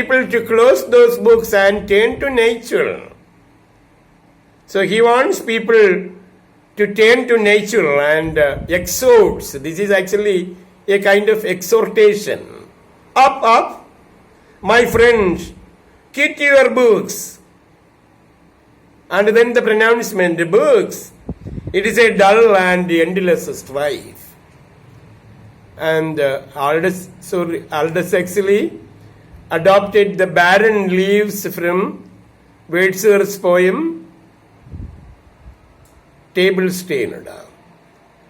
people to close those books and turn to nature. So he wants people to turn to nature and exhorts. This is actually a kind of exhortation. Up, up, my friends, keep your books. And then the pronouncement, the books. It is a dull and endless strife. And Aldous Huxley adopted the Barren Leaves from Wordsworth's poem Table-Stained.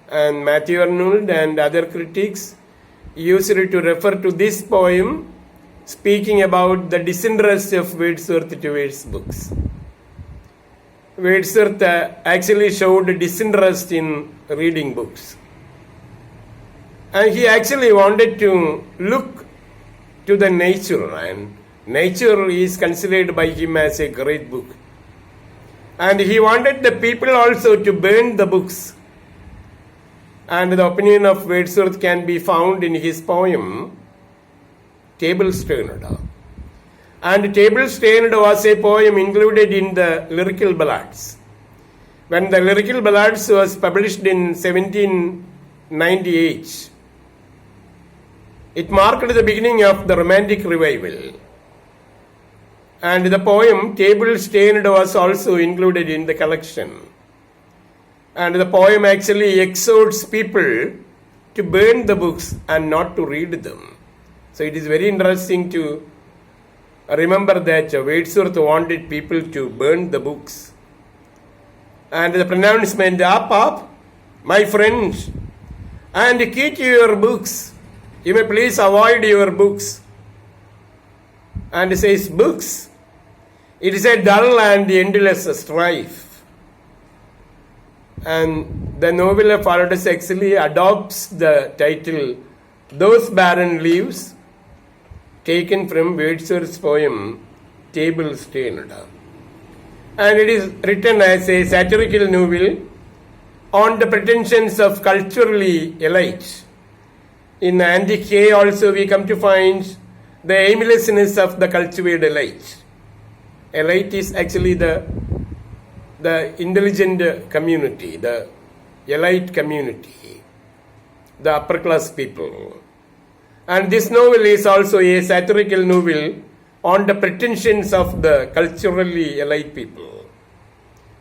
And Matthew Arnold and other critics used to refer to this poem speaking about the disinterest of Wordsworth towards books. Wordsworth actually showed disinterest in reading books. And he actually wanted to look to the nature, and nature is considered by him as a great book. And he wanted the people also to burn the books. And the opinion of Wordsworth can be found in his poem, Table-Stained. And Table-Stained was a poem included in the Lyrical Ballads. When the Lyrical Ballads was published in 1798, it marked the beginning of the Romantic Revival. And the poem Table-Stained was also included in the collection. And the poem actually exhorts people to burn the books and not to read them. So it is very interesting to remember that Wordsworth wanted people to burn the books. And the pronouncement, up, up, my friends, and keep your books. You may please avoid your books. And it says, books. It is a dull and endless strife. And the novel of Aldous Huxley adopts the title, Those Barren Leaves, taken from Wordsworth's poem, Table-Stained. And it is written as a satirical novel on the pretensions of culturally elite. In Antique Hay also we come to find the aimlessness of the cultured elite. Elite is actually the intelligent community, the elite community, the upper class people. And this novel is also a satirical novel on the pretensions of the culturally elite people.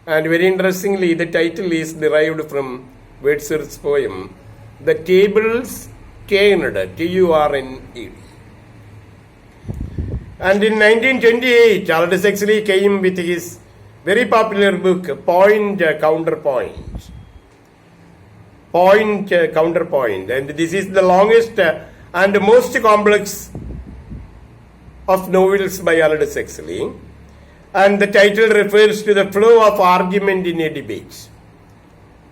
And very interestingly, the title is derived from Wordsworth's poem, The Table-Stained, T-U-R-N-E-D. And in 1928, Aldous Huxley came with his very popular book, Point, Counterpoint. Point, Counterpoint. And this is the longest and most complex of novels by Aldous Huxley. And the title refers to the flow of argument in a debate.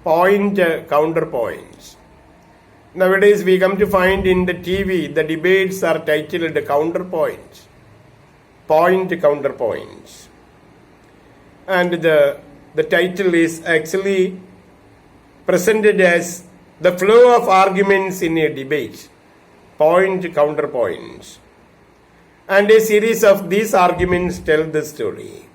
Point, counterpoint. Nowadays we come to find in the TV, the debates are titled Counterpoint. Point, counterpoint. And the title is actually presented as the flow of arguments in a debate. Point, counterpoint. And a series of these arguments tell the story.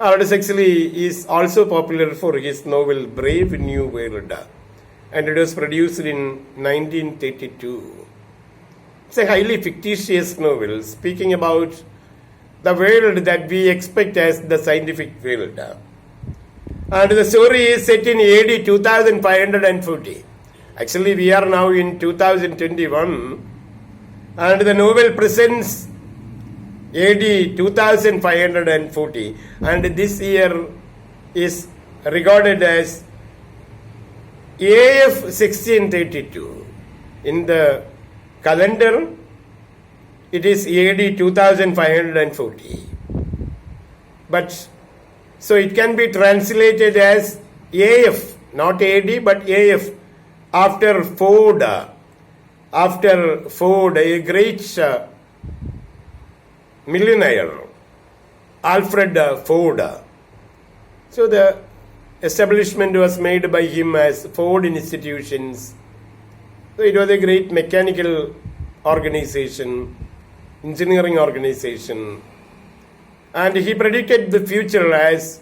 Aldous Huxley is also popular for his novel Brave New World, and it was produced in 1932. It's a highly fictitious novel speaking about the world that we expect as the scientific world. And the story is set in AD 2540. Actually, we are now in 2021. And the novel presents AD 2540, and this year is regarded as AF 1632. In the calendar, it is AD 2540. But so it can be translated as AF, not AD, but AF, after Ford. After Ford, a great millionaire, Alfred Ford. So the establishment was made by him as Ford Institutions. So it was a great mechanical organization. engineering organization. And he predicted the future as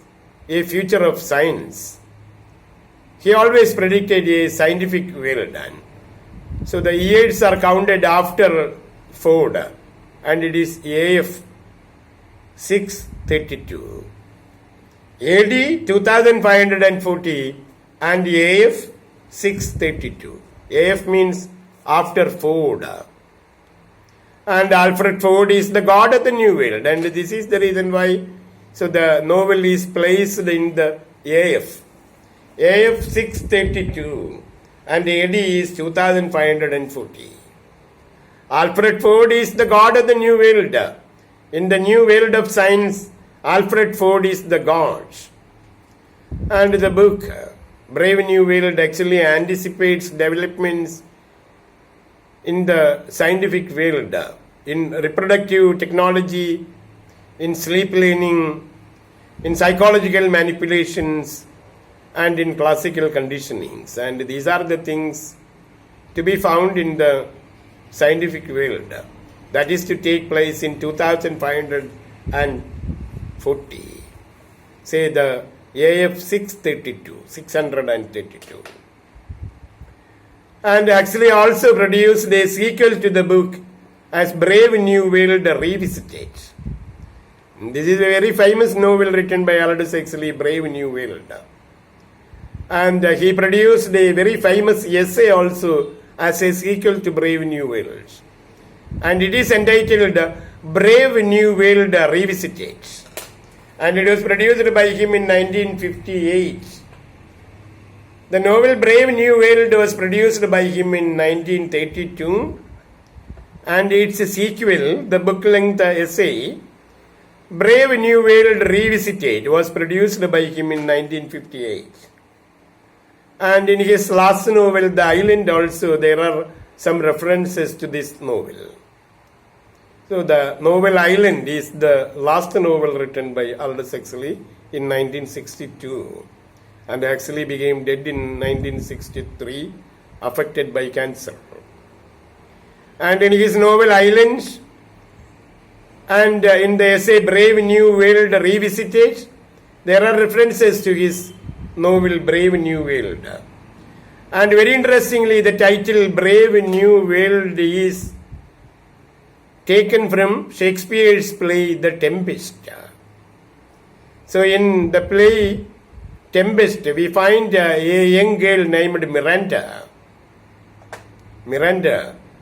a future of science. He always predicted a scientific world. So the years are counted after Ford, and it is AF 632. AD 2540 and AF 632. AF means after Ford. And Alfred Ford is the god of the New World, and this is the reason why. So the novel is placed in the AF 632, and AD is 2540. Alfred Ford is the god of the New World. In the new world of science, Alfred Ford is the god. And the book Brave New World actually anticipates developments in the scientific world, in reproductive technology, in sleep learning, in psychological manipulations, and in classical conditionings. And these are the things to be found in the scientific world. That is to take place in 2540. Say the AF 632. And actually also produced a sequel to the book as Brave New World Revisited. This is a very famous novel written by Aldous Huxley, Brave New World. And he produced a very famous essay also as a sequel to Brave New World. And it is entitled Brave New World Revisited. And it was produced by him in 1958. The novel Brave New World was produced by him in 1932. And its sequel, the book-length essay, Brave New World Revisited, was produced by him in 1958. And in his last novel, The Island, also there are some references to this novel. So the novel Island is the last novel written by Aldous Huxley in 1962, and actually became dead in 1963, affected by cancer. And in his novel Island, and in the essay Brave New World Revisited, there are references to his novel Brave New World. And very interestingly, the title Brave New World is taken from Shakespeare's play The Tempest. So in the play Tempest, we find a young girl named Miranda,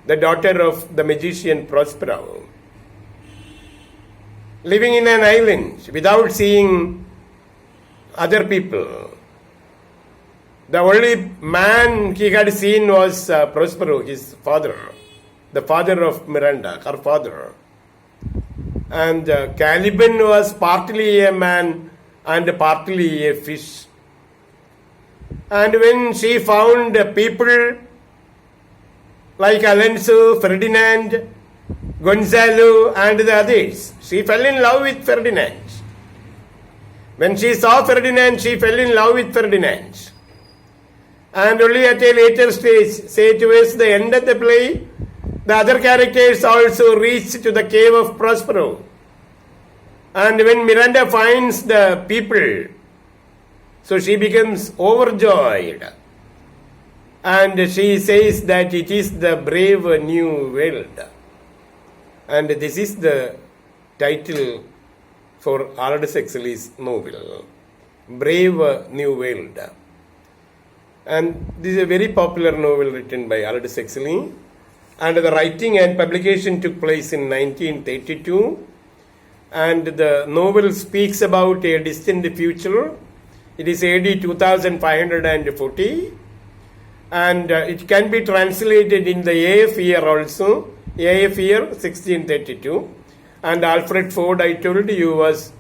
the daughter of the magician Prospero, living in an island without seeing other people. The only man he had seen was Prospero, his father, the father of Miranda, her father. And Caliban was partly a man and partly a fish. And when she found people like Alonso, Ferdinand, Gonzalo, and the others, she fell in love with Ferdinand. When she saw Ferdinand, she fell in love with Ferdinand. And only at a later stage, say towards the end of the play, the other characters also reach to the cave of Prospero. And when Miranda finds the people, so she becomes overjoyed. And she says that it is the brave new world. And this is the title for Aldous Huxley's novel, Brave New World. And this is a very popular novel written by Aldous Huxley. And the writing and publication took place in 1932. And the novel speaks about a distant future. It is AD 2540. And it can be translated in the AF year also, AF year 1632. And Alfred Ford, I told you, was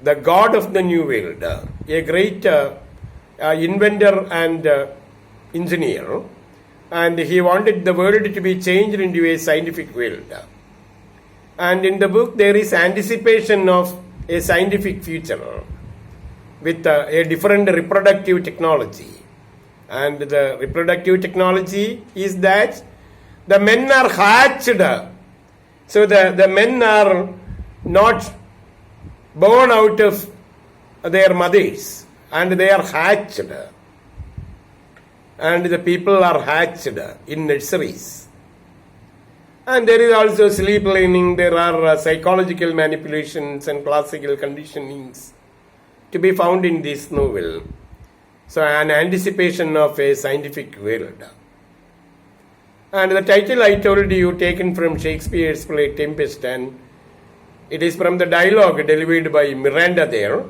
the god of the new world, a great inventor and engineer. And he wanted the world to be changed into a scientific world. And in the book there is anticipation of a scientific future with a different reproductive technology. And the reproductive technology is that the men are hatched So the men are not born out of their mothers, and they are hatched. And the people are hatched in nurseries. And there is also sleep learning, there are psychological manipulations and classical conditionings to be found in this novel. So an anticipation of a scientific world. And the title I told you, taken from Shakespeare's play Tempest, and it is from the dialogue delivered by Miranda there.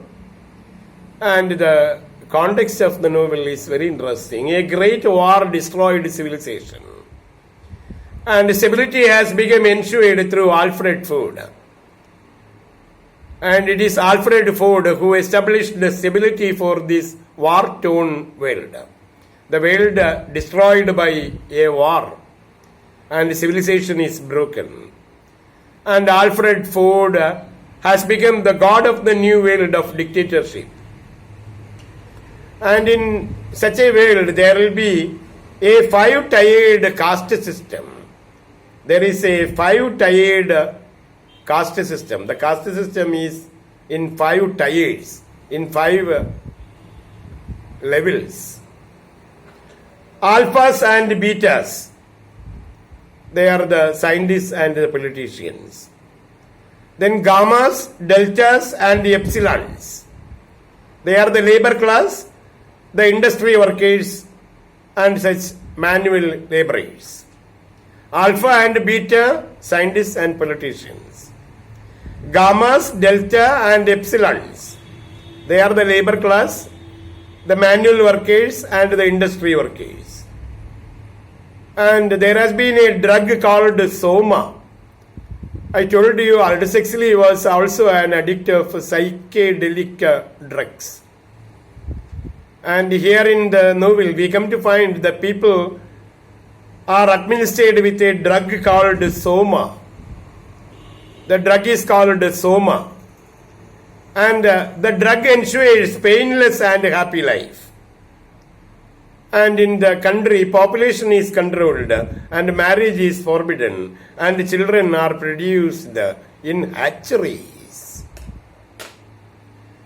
And the context of the novel is very interesting. A great war destroyed civilization, and stability has become ensured through Alfred Ford. And it is Alfred Ford who established the stability for this war-torn world. The world destroyed by a war, and civilization is broken. And Alfred Ford has become the god of the new world of dictatorship. And in such a world, there will be a five-tiered caste system. There is a five-tiered caste system. The caste system is in 5 tiers, in 5 levels. Alphas and betas, they are the scientists and the politicians. Then gammas, deltas and epsilons, they are the labor class, the industry workers and such manual laborers. Alpha and beta, scientists and politicians. Gammas, delta and epsilons, they are the labor class, the manual workers and the industry workers. And there has been a drug called Soma. I told you Aldous Huxley was also an addict of psychedelic drugs. And here in the novel, we come to find that people are administered with a drug called Soma. The drug is called Soma. And the drug ensures painless and happy life. And in the country, population is controlled, and marriage is forbidden, and children are produced in hatcheries.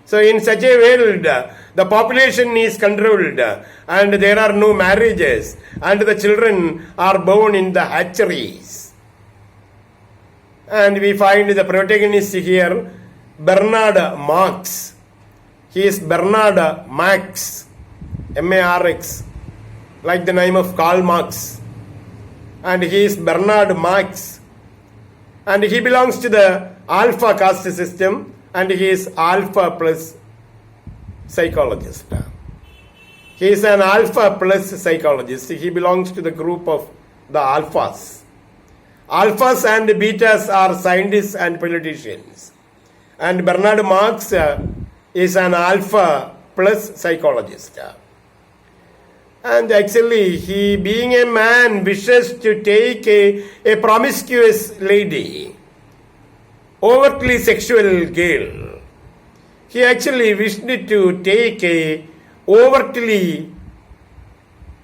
So in such a world, the population is controlled, and there are no marriages, and the children are born in the hatcheries. And we find the protagonist here, Bernard Marx. He is Bernard Marx, M-A-R-X, like the name of Karl Marx. And he is Bernard Marx. And he belongs to the Alpha caste system, and he is Alpha plus psychologist. He is an Alpha plus psychologist. He belongs to the group of the Alphas. Alphas and Betas are scientists and politicians. And Bernard Marx is an Alpha plus psychologist. And actually, he, being a man, wishes to take a promiscuous lady, overtly sexual girl. He actually wished to take a overtly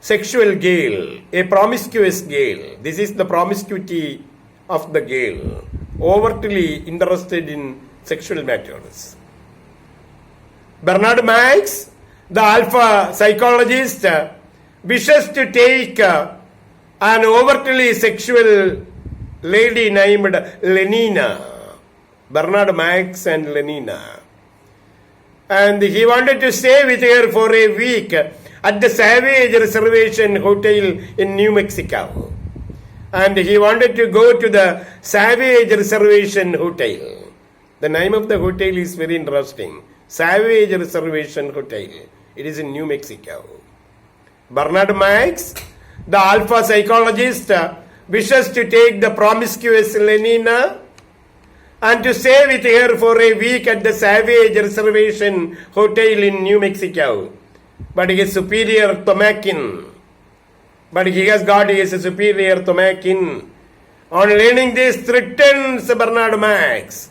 sexual girl, a promiscuous girl. This is the promiscuity of the girl, overtly interested in sexual matters. Bernard Marx, the Alpha psychologist, wishes to take an overtly sexual lady named Lenina. Bernard Marx and Lenina. And he wanted to stay with her for a week at the Savage Reservation Hotel in New Mexico. And he wanted to go to the Savage Reservation Hotel. The name of the hotel is very interesting. Savage Reservation Hotel. It is in New Mexico. Bernard Marx, the Alpha psychologist, wishes to take the promiscuous Lenina and to stay with her for a week at the Savage Reservation Hotel in New Mexico. But his superior Tomakin, but he has got his superior Tomakin, on learning this, threatens Bernard Marx,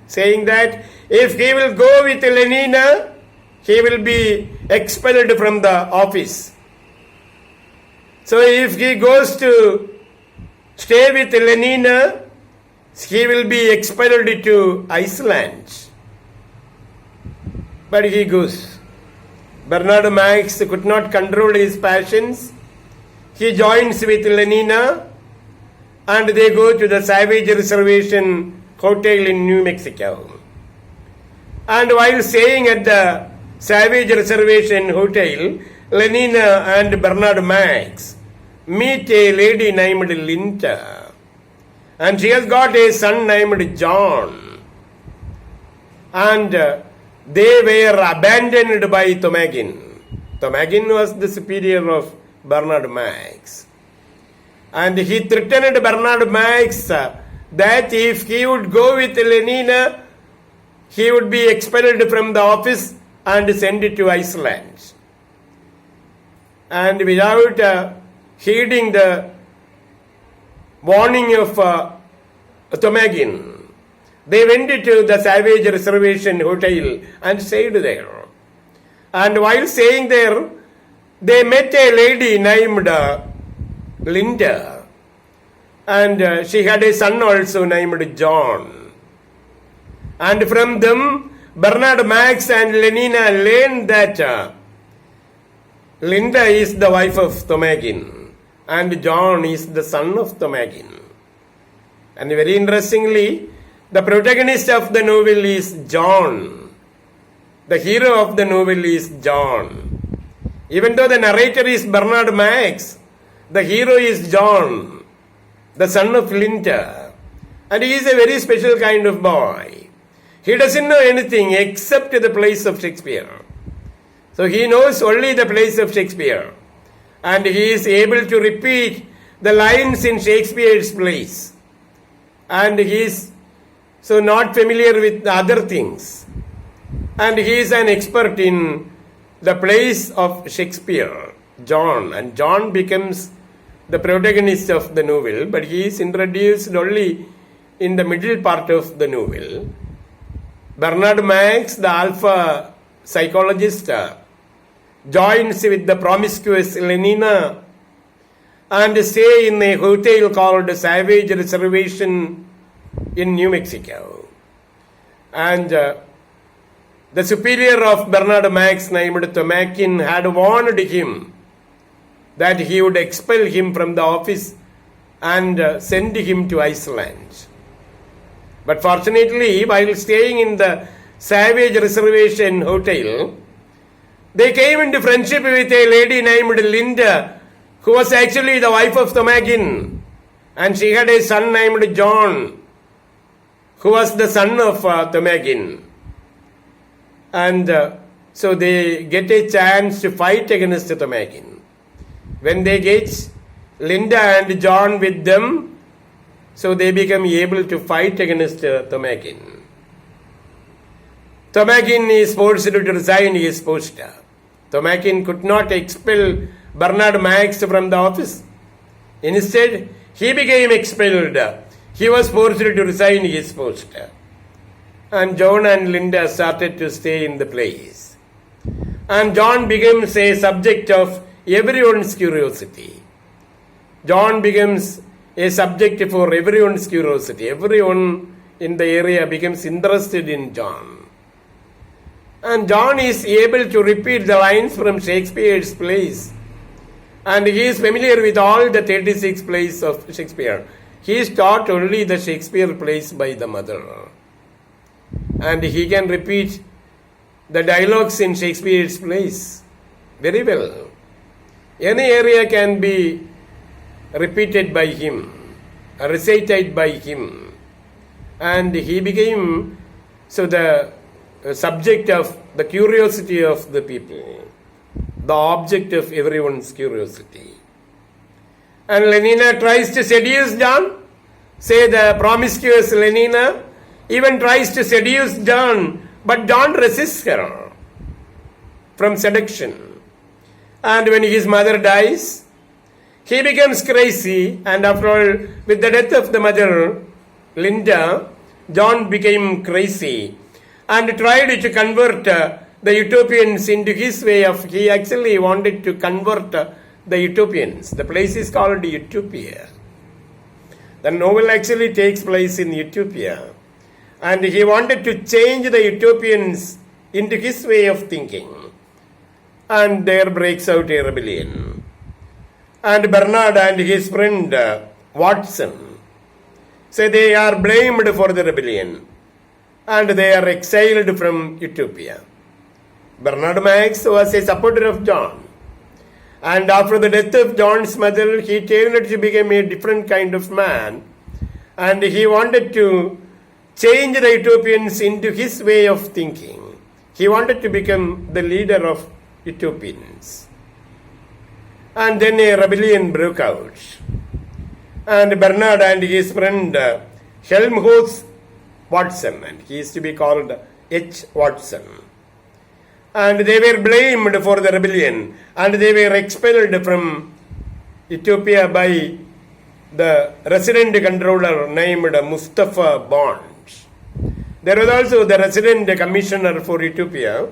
saying that if he will go with Lenina, he will be expelled from the office. So if he goes to stay with Lenina, he will be expelled to Iceland. But he goes. Bernard Max could not control his passions. He joins with Lenina and they go to the Savage Reservation Hotel in New Mexico. And while staying at the Savage Reservation Hotel, Lenina and Bernard Max meet a lady named Linda. And she has got a son named John. And they were abandoned by Tomagin. Tomagin was the superior of Bernard Max. And he threatened Bernard Max that if he would go with Lenina, he would be expelled from the office and sent to Iceland. And without heeding the warning of Tomagin, they went to the Savage Reservation Hotel and stayed there. And while staying there, they met a lady named Linda. And she had a son also named John. And from them, Bernard Max and Lenina learned that Linda is the wife of Tomagin and John is the son of Tomagin. And very interestingly, the protagonist of the novel is John. The hero of the novel is John. Even though the narrator is Bernard Max, the hero is John, the son of Linda. And he is a very special kind of boy. He doesn't know anything except the plays of Shakespeare. So he knows only the plays of Shakespeare. And he is able to repeat the lines in Shakespeare's plays. And he is so not familiar with the other things. And he is an expert in the plays of Shakespeare, John. And John becomes the protagonist of the novel, but he is introduced only in the middle part of the novel. Bernard Max, the alpha psychologist, joins with the promiscuous Lenina and stay in a hotel called Savage Reservation in New Mexico. And the superior of Bernard Max named Tomagin had warned him that he would expel him from the office and send him to Iceland. But fortunately, while staying in the Savage Reservation Hotel, they came into friendship with a lady named Linda, who was actually the wife of Tomagin. And she had a son named John, who was the son of Tomagin. And so they get a chance to fight against Tomagin. When they get Linda and John with them, so they become able to fight against Tomagin. Tomagin is forced to resign his post. Tomagin could not expel Bernard Max from the office. Instead, he became expelled. He was forced to resign his post. And John and Linda started to stay in the place. And John becomes a subject of everyone's curiosity. John becomes a subject for everyone's curiosity. Everyone in the area becomes interested in John. And John is able to repeat the lines from Shakespeare's plays. And he is familiar with all the 36 plays of Shakespeare. He is taught only the Shakespeare plays by the mother. And he can repeat the dialogues in Shakespeare's plays very well. Any area can be repeated by him, recited by him. And he became so the subject of the curiosity of the people, the object of everyone's curiosity. And Lenina tries to seduce John. Say the promiscuous Lenina even tries to seduce John, but John resists her from seduction. And when his mother dies, he becomes crazy, and after all, with the death of the mother, Linda, John became crazy and tried to convert the utopians into his way of, he actually wanted to convert the utopians. The place is called Utopia. The novel actually takes place in Ethiopia. And he wanted to change the Ethiopians into his way of thinking. And there breaks out a rebellion. And Bernard and his friend Watson say they are blamed for the rebellion. And they are exiled from Ethiopia. Bernard Max was a supporter of John. And after the death of John's mother, he turned to become a different kind of man. And he wanted to change the Ethiopians into his way of thinking. He wanted to become the leader of Ethiopians. And then a rebellion broke out. And Bernard and his friend Helmholtz Watson, and he is to be called H. Watson. And they were blamed for the rebellion, and they were expelled from Ethiopia by the resident controller named Mustafa Bond. There was also the resident commissioner for Ethiopia.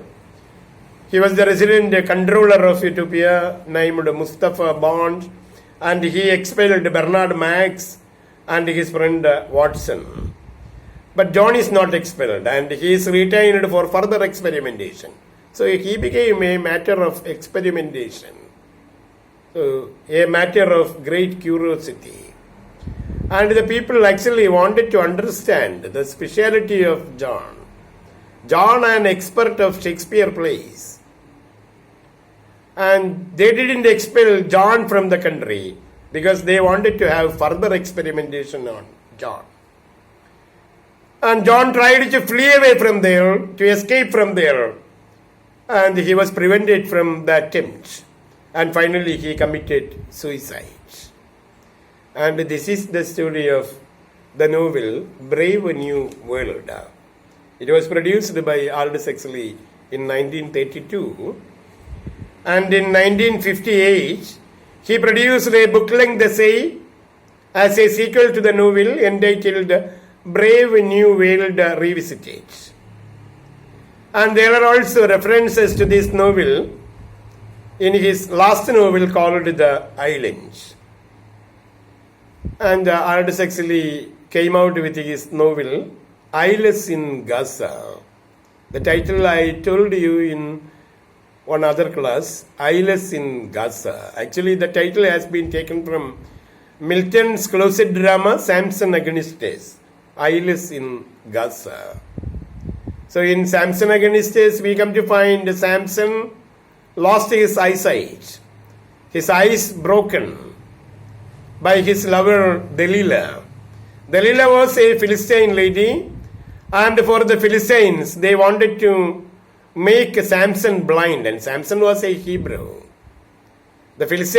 He was the resident controller of Ethiopia named Mustafa Bond, and he expelled Bernard Max and his friend Watson. But John is not expelled, and he is retained for further experimentation. So he became a matter of experimentation, so a matter of great curiosity. And the people actually wanted to understand the speciality of John. John, an expert of Shakespeare plays. And they didn't expel John from the country because they wanted to have further experimentation on John. And John tried to flee away from there, to escape from there. And he was prevented from the attempt. And finally he committed suicide. And this is the story of the novel Brave New World. It was produced by Aldous Huxley in 1932. And in 1958, he produced a book-length essay as a sequel to the novel entitled Brave New World Revisited. And there are also references to this novel in his last novel called The Island. And Aldous Huxley came out with his novel Eyeless in Gaza. The title I told you in one other class, Eyeless in Gaza. Actually, the title has been taken from Milton's closet drama Samson Agonistes, Eyeless in Gaza. So in Samson Agonistes, we come to find Samson lost his eyesight, his eyes broken by his lover Delilah. Delilah was a Philistine lady, and for the Philistines, they wanted to make Samson blind, and Samson was a Hebrew. The Philistines